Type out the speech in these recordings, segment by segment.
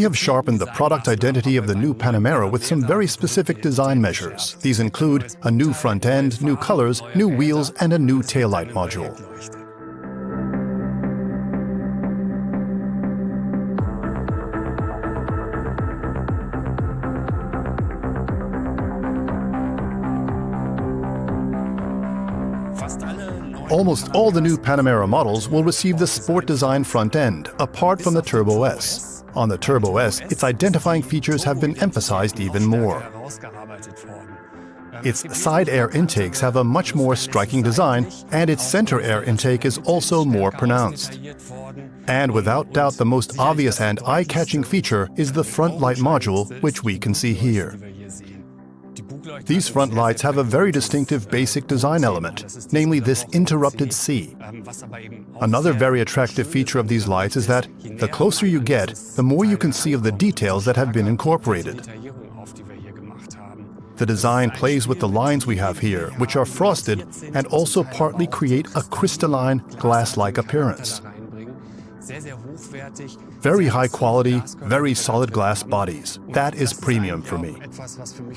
We have sharpened the product identity of the new Panamera with some very specific design measures. These include a new front end, new colors, new wheels, and a new taillight module. Almost all the new Panamera models will receive the Sport Design front end, apart from the Turbo S. On the Turbo S, its identifying features have been emphasized even more. Its side air intakes have a much more striking design, and its center air intake is also more pronounced. And without doubt, the most obvious and eye-catching feature is the front light module, which we can see here. These front lights have a very distinctive basic design element, namely this interrupted C. Another very attractive feature of these lights is that the closer you get, the more you can see of the details that have been incorporated. The design plays with the lines we have here, which are frosted and also partly create a crystalline, glass-like appearance. Very high quality, very solid glass bodies. That is premium for me.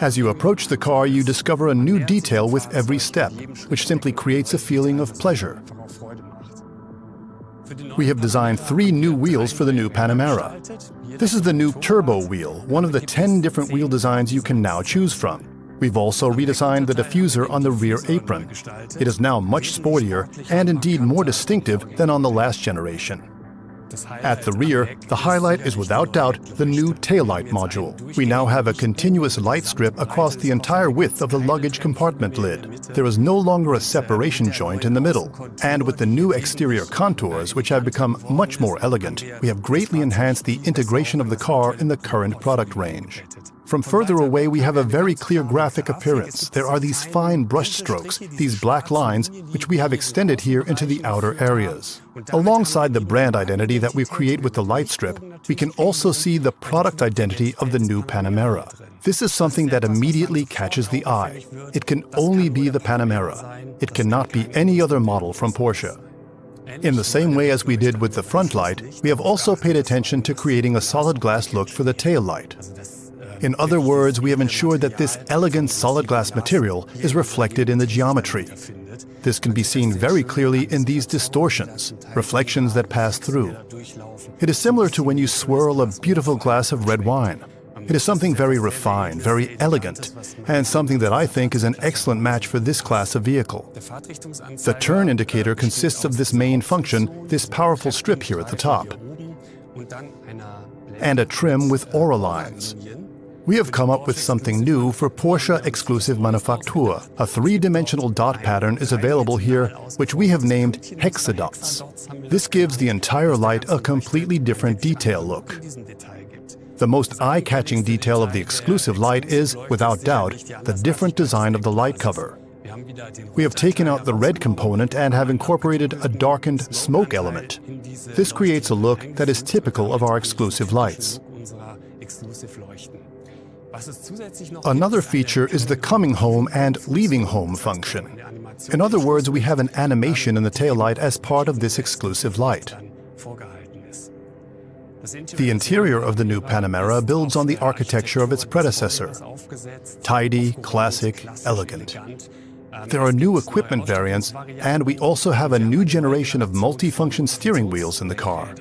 As you approach the car, you discover a new detail with every step, which simply creates a feeling of pleasure. We have designed 3 new wheels for the new Panamera. This is the new Turbo wheel, one of the 10 different wheel designs you can now choose from. We've also redesigned the diffuser on the rear apron. It is now much sportier and indeed more distinctive than on the last generation. At the rear, the highlight is without doubt the new taillight module. We now have a continuous light strip across the entire width of the luggage compartment lid. There is no longer a separation joint in the middle. And with the new exterior contours, which have become much more elegant, we have greatly enhanced the integration of the car in the current product range. From further away, we have a very clear graphic appearance. There are these fine brush strokes, these black lines, which we have extended here into the outer areas. Alongside the brand identity that we create with the light strip, we can also see the product identity of the new Panamera. This is something that immediately catches the eye. It can only be the Panamera. It cannot be any other model from Porsche. In the same way as we did with the front light, we have also paid attention to creating a solid glass look for the tail light. In other words, we have ensured that this elegant solid glass material is reflected in the geometry. This can be seen very clearly in these distortions, reflections that pass through. It is similar to when you swirl a beautiful glass of red wine. It is something very refined, very elegant, and something that I think is an excellent match for this class of vehicle. The turn indicator consists of this main function, this powerful strip here at the top, and a trim with aura lines. We have come up with something new for Porsche Exclusive Manufaktur. A 3-dimensional dot pattern is available here, which we have named hexadots. This gives the entire light a completely different detail look. The most eye-catching detail of the exclusive light is, without doubt, the different design of the light cover. We have taken out the red component and have incorporated a darkened smoke element. This creates a look that is typical of our exclusive lights. Another feature is the coming home and leaving home function. In other words, we have an animation in the taillight as part of this exclusive light. The interior of the new Panamera builds on the architecture of its predecessor. Tidy, classic, elegant. There are new equipment variants, and we also have a new generation of multifunction steering wheels in the car.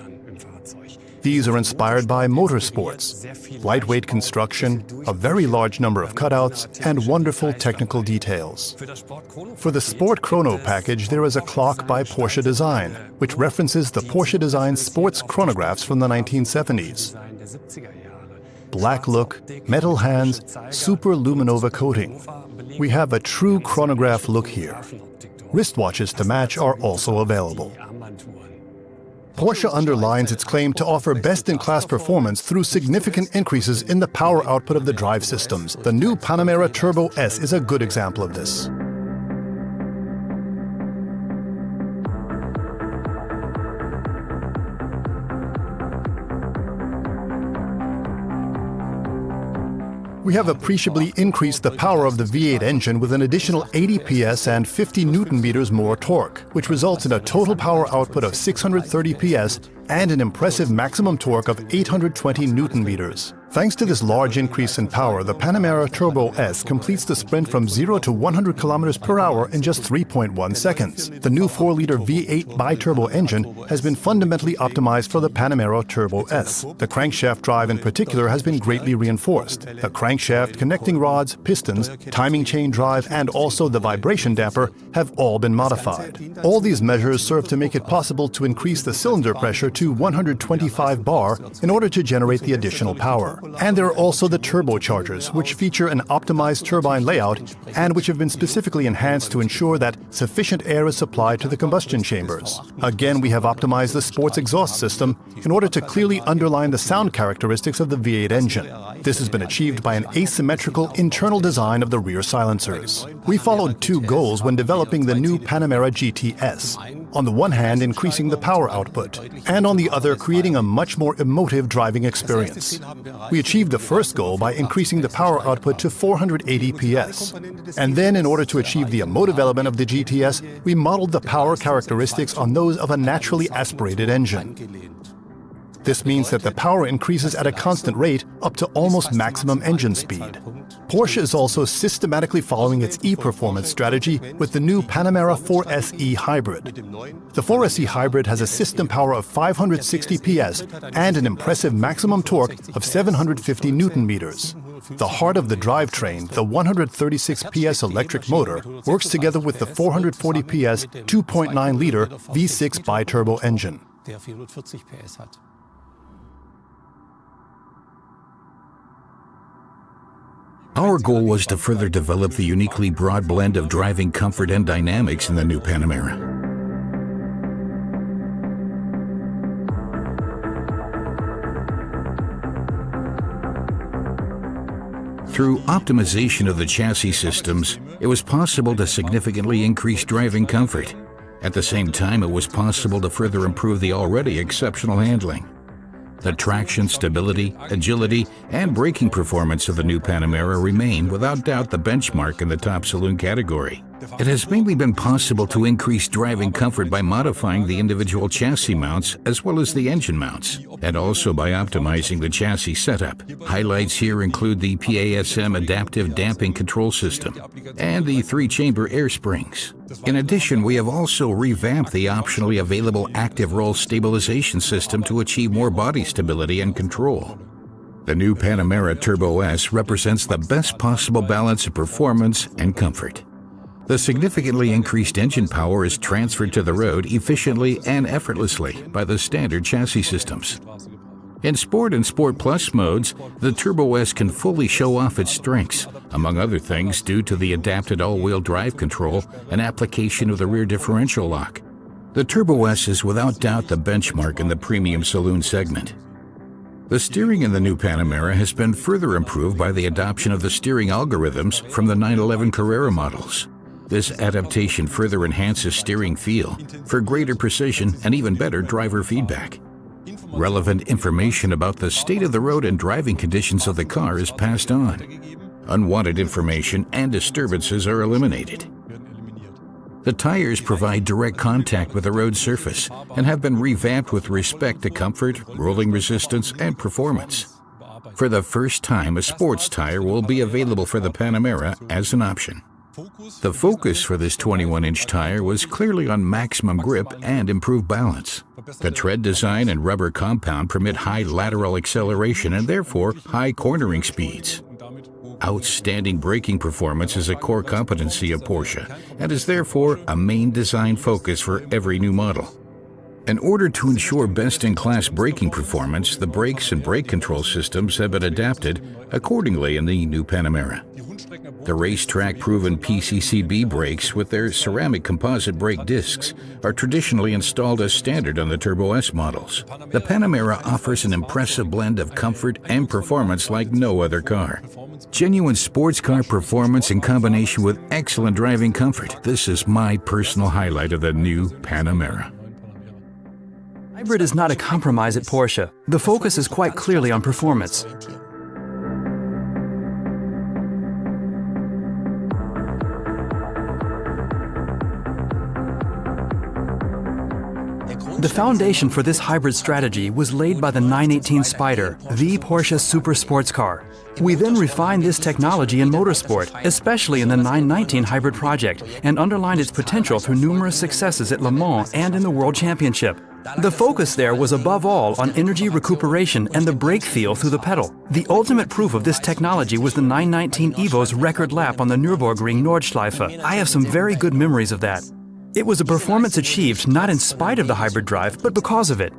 These are inspired by motorsports, lightweight construction, a very large number of cutouts, and wonderful technical details. For the Sport Chrono package, there is a clock by Porsche Design, which references the Porsche Design sports chronographs from the 1970s. Black look, metal hands, super luminova coating. We have a true chronograph look here. Wristwatches to match are also available. Porsche underlines its claim to offer best-in-class performance through significant increases in the power output of the drive systems. The new Panamera Turbo S is a good example of this. We have appreciably increased the power of the V8 engine with an additional 80 PS and 50 Nm more torque, which results in a total power output of 630 PS and an impressive maximum torque of 820 Nm. Thanks to this large increase in power, the Panamera Turbo S completes the sprint from 0 to 100 km per hour in just 3.1 seconds. The new 4-liter V8 bi-turbo engine has been fundamentally optimized for the Panamera Turbo S. The crankshaft drive in particular has been greatly reinforced. The crankshaft, connecting rods, pistons, timing chain drive, and also the vibration damper have all been modified. All these measures serve to make it possible to increase the cylinder pressure to 125 bar in order to generate the additional power. And there are also the turbochargers, which feature an optimized turbine layout and which have been specifically enhanced to ensure that sufficient air is supplied to the combustion chambers. Again, we have optimized the sports exhaust system in order to clearly underline the sound characteristics of the V8 engine. This has been achieved by an asymmetrical internal design of the rear silencers. We followed two goals when developing the new Panamera GTS. On the one hand, increasing the power output, and on the other, creating a much more emotive driving experience. We achieved the first goal by increasing the power output to 480 PS. And then, in order to achieve the emotive element of the GTS, we modeled the power characteristics on those of a naturally aspirated engine. This means that the power increases at a constant rate up to almost maximum engine speed. Porsche is also systematically following its e-performance strategy with the new Panamera 4SE Hybrid. The 4SE Hybrid has a system power of 560 PS and an impressive maximum torque of 750 Nm. The heart of the drivetrain, the 136 PS electric motor, works together with the 440 PS 2.9-liter V6 bi-turbo engine. Our goal was to further develop the uniquely broad blend of driving comfort and dynamics in the new Panamera. Through optimization of the chassis systems, it was possible to significantly increase driving comfort. At the same time, it was possible to further improve the already exceptional handling. The traction, stability, agility, and braking performance of the new Panamera remain without doubt the benchmark in the top saloon category. It has mainly been possible to increase driving comfort by modifying the individual chassis mounts as well as the engine mounts, and also by optimizing the chassis setup. Highlights here include the PASM adaptive damping control system and the 3-chamber air springs. In addition, we have also revamped the optionally available active roll stabilization system to achieve more body stability and control. The new Panamera Turbo S represents the best possible balance of performance and comfort. The significantly increased engine power is transferred to the road efficiently and effortlessly by the standard chassis systems. In Sport and Sport Plus modes, the Turbo S can fully show off its strengths, among other things due to the adapted all-wheel drive control and application of the rear differential lock. The Turbo S is without doubt the benchmark in the premium saloon segment. The steering in the new Panamera has been further improved by the adoption of the steering algorithms from the 911 Carrera models. This adaptation further enhances steering feel for greater precision and even better driver feedback. Relevant information about the state of the road and driving conditions of the car is passed on. Unwanted information and disturbances are eliminated. The tires provide direct contact with the road surface and have been revamped with respect to comfort, rolling resistance, and performance. For the first time, a sports tire will be available for the Panamera as an option. The focus for this 21-inch tire was clearly on maximum grip and improved balance. The tread design and rubber compound permit high lateral acceleration and therefore high cornering speeds. Outstanding braking performance is a core competency of Porsche and is therefore a main design focus for every new model. In order to ensure best-in-class braking performance, the brakes and brake control systems have been adapted accordingly in the new Panamera. The racetrack-proven PCCB brakes with their ceramic composite brake discs are traditionally installed as standard on the Turbo S models. The Panamera offers an impressive blend of comfort and performance like no other car. Genuine sports car performance in combination with excellent driving comfort. This is my personal highlight of the new Panamera. Hybrid is not a compromise at Porsche. The focus is quite clearly on performance. The foundation for this hybrid strategy was laid by the 918 Spider, the Porsche super sports car. We then refined this technology in motorsport, especially in the 919 hybrid project, and underlined its potential through numerous successes at Le Mans and in the World Championship. The focus there was above all on energy recuperation and the brake feel through the pedal. The ultimate proof of this technology was the 919 Evo's record lap on the Nürburgring Nordschleife. I have some very good memories of that. It was a performance achieved not in spite of the hybrid drive, but because of it.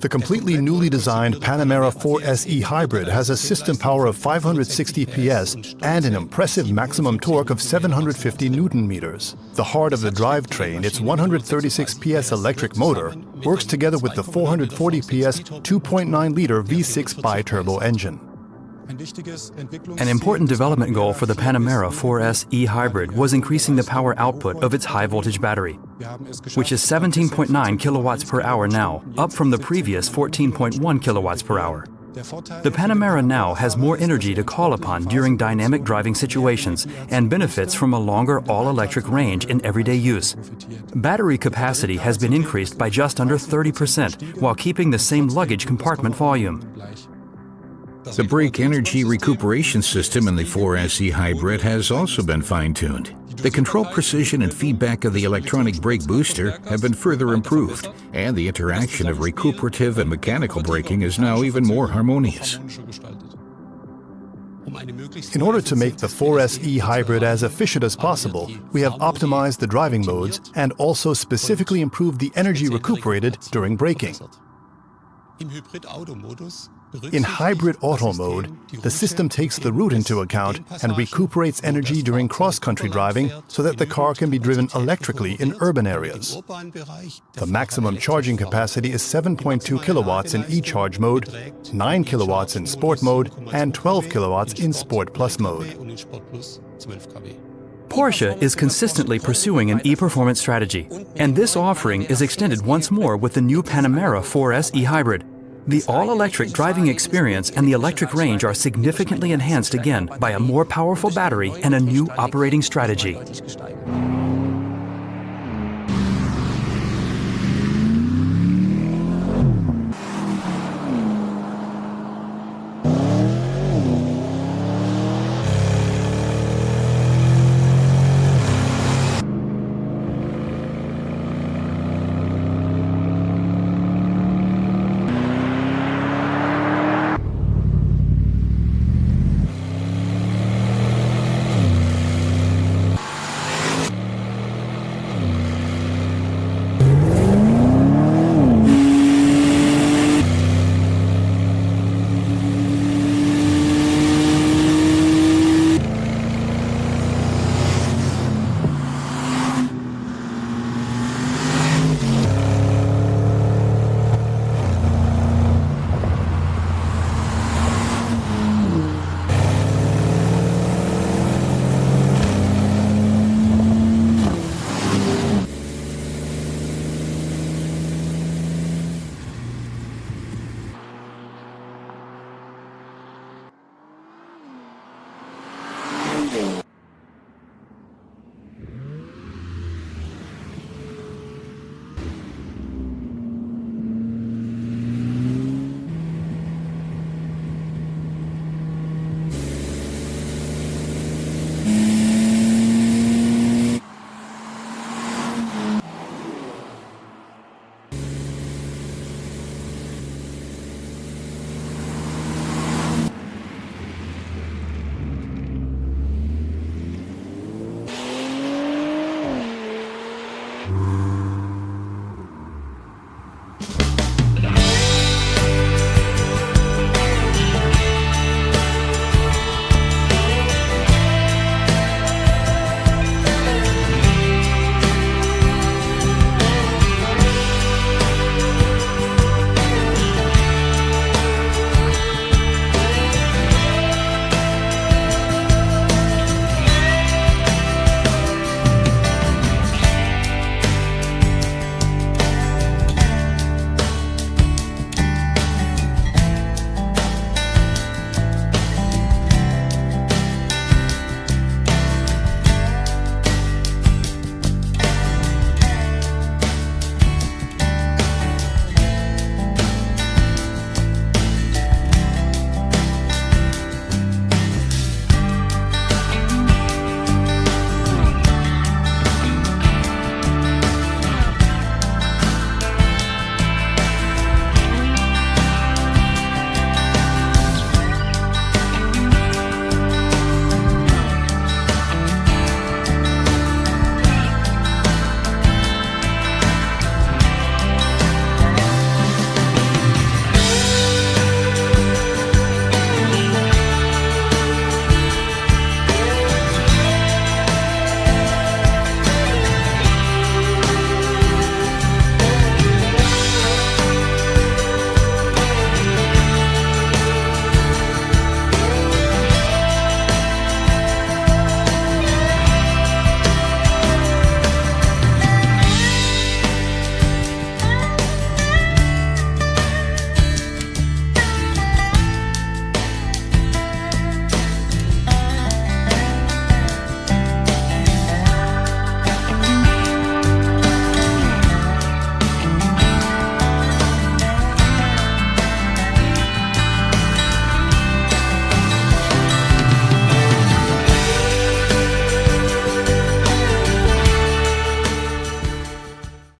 The completely newly designed Panamera 4SE Hybrid has a system power of 560 PS and an impressive maximum torque of 750 Newton-meters. The heart of the drivetrain, its 136 PS electric motor, works together with the 440 PS 2.9-liter V6 bi-turbo engine. An important development goal for the Panamera 4SE Hybrid was increasing the power output of its high-voltage battery, which is 17.9 kilowatts per hour now, up from the previous 14.1 kilowatts per hour. The Panamera now has more energy to call upon during dynamic driving situations and benefits from a longer all-electric range in everyday use. Battery capacity has been increased by just under 30% while keeping the same luggage compartment volume. The brake energy recuperation system in the 4SE Hybrid has also been fine-tuned. The control precision and feedback of the electronic brake booster have been further improved, and the interaction of recuperative and mechanical braking is now even more harmonious. In order to make the 4SE Hybrid as efficient as possible, we have optimized the driving modes and also specifically improved the energy recuperated during braking. In hybrid auto mode, the system takes the route into account and recuperates energy during cross-country driving so that the car can be driven electrically in urban areas. The maximum charging capacity is 7.2 kilowatts in e-charge mode, 9 kilowatts in sport mode, and 12 kilowatts in Sport Plus mode. Porsche is consistently pursuing an e-performance strategy, and this offering is extended once more with the new Panamera 4SE Hybrid. The all-electric driving experience and the electric range are significantly enhanced again by a more powerful battery and a new operating strategy.